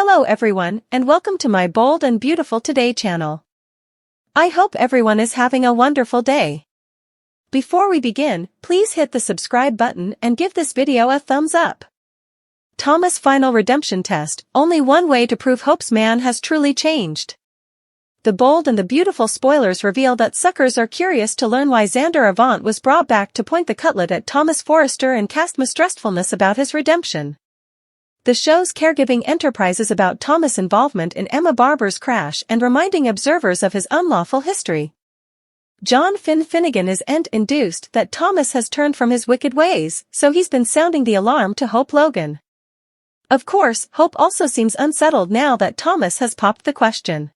Hello everyone, and welcome to my Bold and Beautiful Today channel. I hope everyone is having a wonderful day. Before we begin, please hit the subscribe button and give this video a thumbs up. Thomas' final redemption test, only one way to prove Hope's man has truly changed. The bold and the beautiful spoilers reveal that suckers are curious to learn why Xander Avant was brought back to point the cutlet at Thomas Forrester and cast mistrustfulness about his redemption. The show's caregiving enterprise is about Thomas' involvement in Emma Barber's crash and reminding observers of his unlawful history. John Finnegan is induced that Thomas has turned from his wicked ways, so he's been sounding the alarm to Hope Logan. Of course, Hope also seems unsettled now that Thomas has popped the question.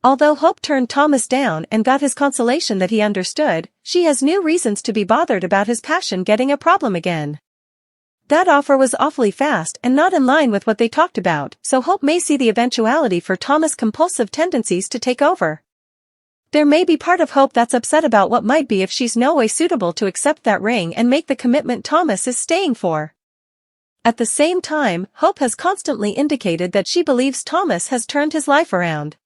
Although Hope turned Thomas down and got his consolation that he understood, she has new reasons to be bothered about his passion getting a problem again. That offer was awfully fast and not in line with what they talked about, so Hope may see the eventuality for Thomas' compulsive tendencies to take over. There may be part of Hope that's upset about what might be if she's no way suitable to accept that ring and make the commitment Thomas is staying for. At the same time, Hope has constantly indicated that she believes Thomas has turned his life around.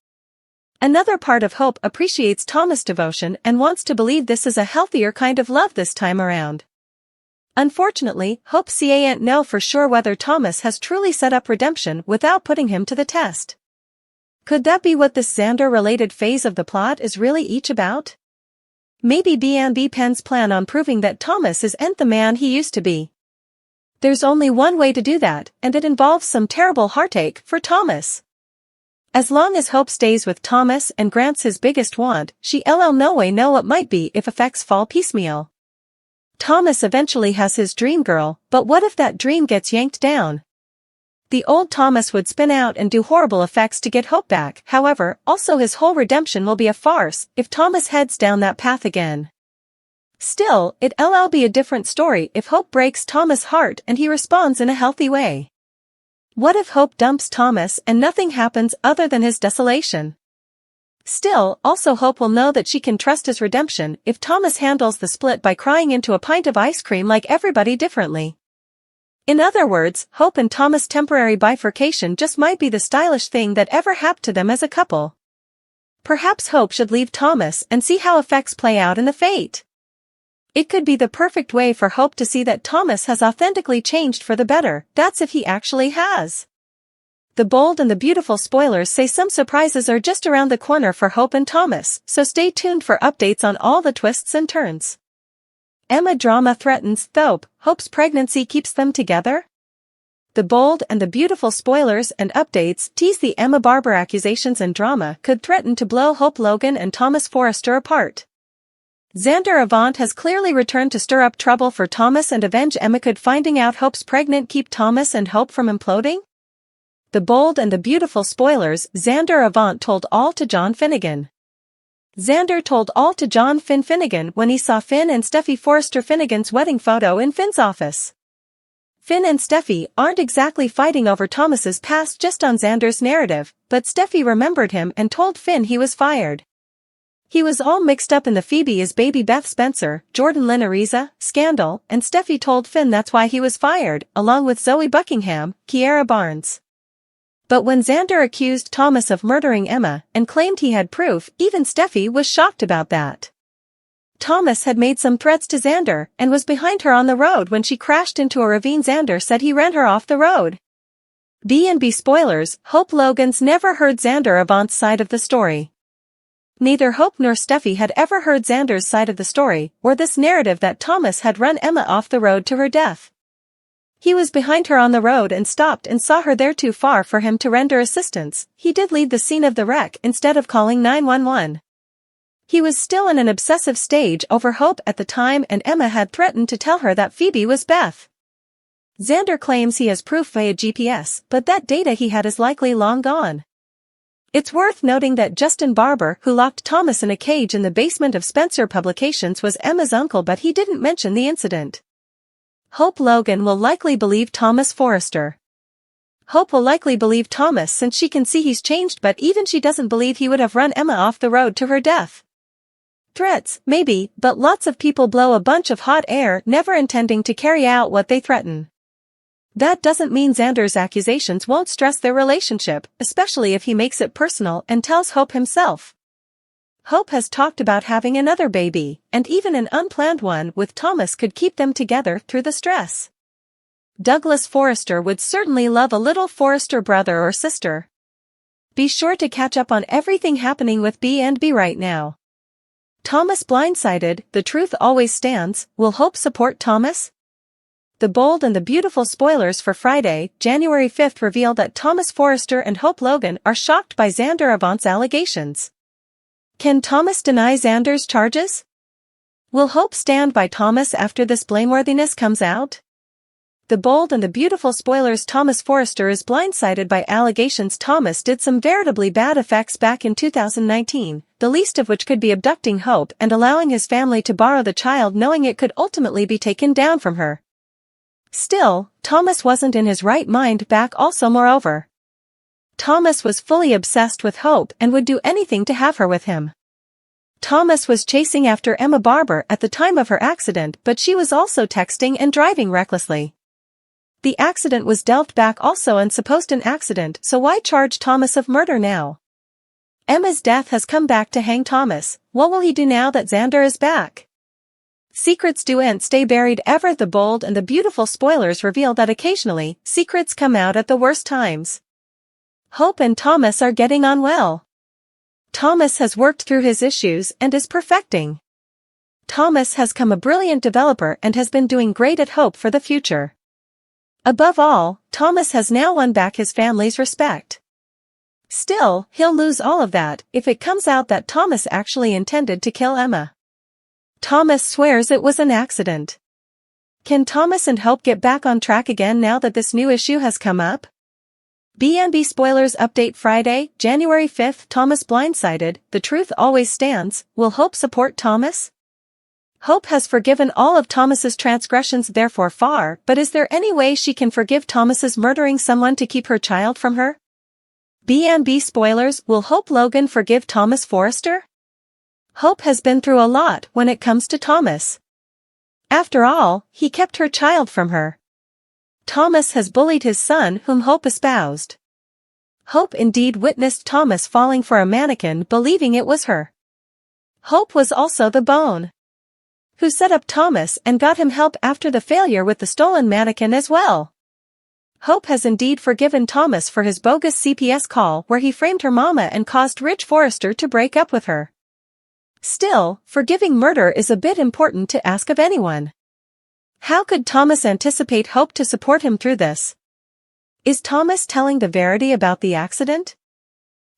Another part of Hope appreciates Thomas' devotion and wants to believe this is a healthier kind of love this time around. Unfortunately, Hope can't know for sure whether Thomas has truly set up redemption without putting him to the test. Could that be what this Xander-related phase of the plot is really each about? Maybe B&B Penn's plan on proving that Thomas isn't the man he used to be. There's only one way to do that, and it involves some terrible heartache for Thomas. As long as Hope stays with Thomas and grants his biggest want, she'll no way know what might be if effects fall piecemeal. Thomas eventually has his dream girl, but what if that dream gets yanked down? The old Thomas would spin out and do horrible effects to get Hope back. However, also his whole redemption will be a farce if Thomas heads down that path again. Still, it'll be a different story if Hope breaks Thomas' heart and he responds in a healthy way. What if Hope dumps Thomas and nothing happens other than his desolation? Still, also Hope will know that she can trust his redemption if Thomas handles the split by crying into a pint of ice cream like everybody differently. In other words, Hope and Thomas' temporary bifurcation just might be the stylish thing that ever happened to them as a couple. Perhaps Hope should leave Thomas and see how effects play out in the fate. It could be the perfect way for Hope to see that Thomas has authentically changed for the better, that's if he actually has. The bold and the beautiful spoilers say some surprises are just around the corner for Hope and Thomas, so stay tuned for updates on all the twists and turns. Emma drama threatens Thope, Hope's pregnancy keeps them together? The bold and the beautiful spoilers and updates tease the Emma Barber accusations and drama could threaten to blow Hope Logan and Thomas Forrester apart. Xander Avant has clearly returned to stir up trouble for Thomas and avenge Emma. Could finding out Hope's pregnant keep Thomas and Hope from imploding? The bold and the beautiful spoilers, Xander Avant told all to John Finnegan. Xander told all to John Finnegan when he saw Finn and Steffi Forrester Finnegan's wedding photo in Finn's office. Finn and Steffi aren't exactly fighting over Thomas's past just on Xander's narrative, but Steffi remembered him and told Finn he was fired. He was all mixed up in the Phoebe is baby Beth Spencer, Jordan Lynn Ariza scandal, and Steffi told Finn that's why he was fired, along with Zoe Buckingham, Kiara Barnes. But when Xander accused Thomas of murdering Emma and claimed he had proof, even Steffi was shocked about that. Thomas had made some threats to Xander and was behind her on the road when she crashed into a ravine. Xander said he ran her off the road. B&B spoilers, Hope Logan's never heard Xander Avant's side of the story. Neither Hope nor Steffi had ever heard Xander's side of the story, or this narrative that Thomas had run Emma off the road to her death. He was behind her on the road and stopped and saw her there too far for him to render assistance. He did leave the scene of the wreck instead of calling 911. He was still in an obsessive stage over Hope at the time, and Emma had threatened to tell her that Phoebe was Beth. Xander claims he has proof via GPS, but that data he had is likely long gone. It's worth noting that Justin Barber, who locked Thomas in a cage in the basement of Spencer Publications, was Emma's uncle, but he didn't mention the incident. Hope Logan will likely believe Thomas Forrester. Hope will likely believe Thomas since she can see he's changed, but even she doesn't believe he would have run Emma off the road to her death. Threats, maybe, but lots of people blow a bunch of hot air, never intending to carry out what they threaten. That doesn't mean Xander's accusations won't stress their relationship, especially if he makes it personal and tells Hope himself. Hope has talked about having another baby, and even an unplanned one with Thomas could keep them together through the stress. Douglas Forrester would certainly love a little Forrester brother or sister. Be sure to catch up on everything happening with B&B right now. Thomas blindsided, the truth always stands, will Hope support Thomas? The bold and the beautiful spoilers for Friday, January 5th reveal that Thomas Forrester and Hope Logan are shocked by Xander Avant's allegations. Can Thomas deny Xander's charges? Will Hope stand by Thomas after this blameworthiness comes out? The bold and the beautiful spoilers. Thomas Forrester is blindsided by allegations Thomas did some veritably bad effects back in 2019, the least of which could be abducting Hope and allowing his family to borrow the child knowing it could ultimately be taken down from her. Still, Thomas wasn't in his right mind back also. Moreover, Thomas was fully obsessed with Hope and would do anything to have her with him. Thomas was chasing after Emma Barber at the time of her accident, but she was also texting and driving recklessly. The accident was delved back also and supposed an accident, so why charge Thomas of murder now? Emma's death has come back to hang Thomas. What will he do now that Xander is back? Secrets do'n't stay buried ever. The bold and the beautiful spoilers reveal that occasionally, secrets come out at the worst times. Hope and Thomas are getting on well. Thomas has worked through his issues and is perfecting. Thomas has come a brilliant developer and has been doing great at Hope for the future. Above all, Thomas has now won back his family's respect. Still, he'll lose all of that if it comes out that Thomas actually intended to kill Emma. Thomas swears it was an accident. Can Thomas and Hope get back on track again now that this new issue has come up? B&B spoilers update Friday, January 5th. Thomas blindsided, the truth always stands. Will Hope support Thomas? Hope has forgiven all of Thomas's transgressions therefore far, but is there any way she can forgive Thomas's murdering someone to keep her child from her? B&B spoilers, will Hope Logan forgive Thomas Forrester? Hope has been through a lot when it comes to Thomas. After all, he kept her child from her. Thomas has bullied his son whom Hope espoused. Hope indeed witnessed Thomas falling for a mannequin believing it was her. Hope was also the bone who set up Thomas and got him help after the failure with the stolen mannequin as well. Hope has indeed forgiven Thomas for his bogus CPS call where he framed her mama and caused Rich Forrester to break up with her. Still, forgiving murder is a bit important to ask of anyone. How could Thomas anticipate Hope to support him through this? Is Thomas telling the verity about the accident?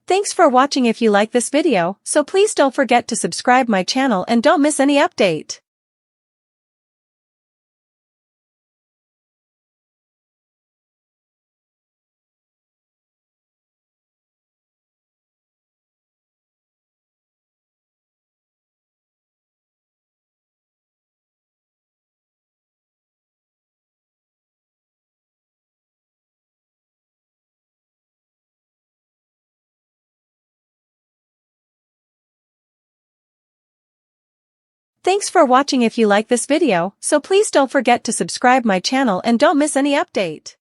Thanks for watching. If you like this video, so please don't forget to subscribe my channel and don't miss any update. Thanks for watching. If you like this video, so please don't forget to subscribe my channel and don't miss any update.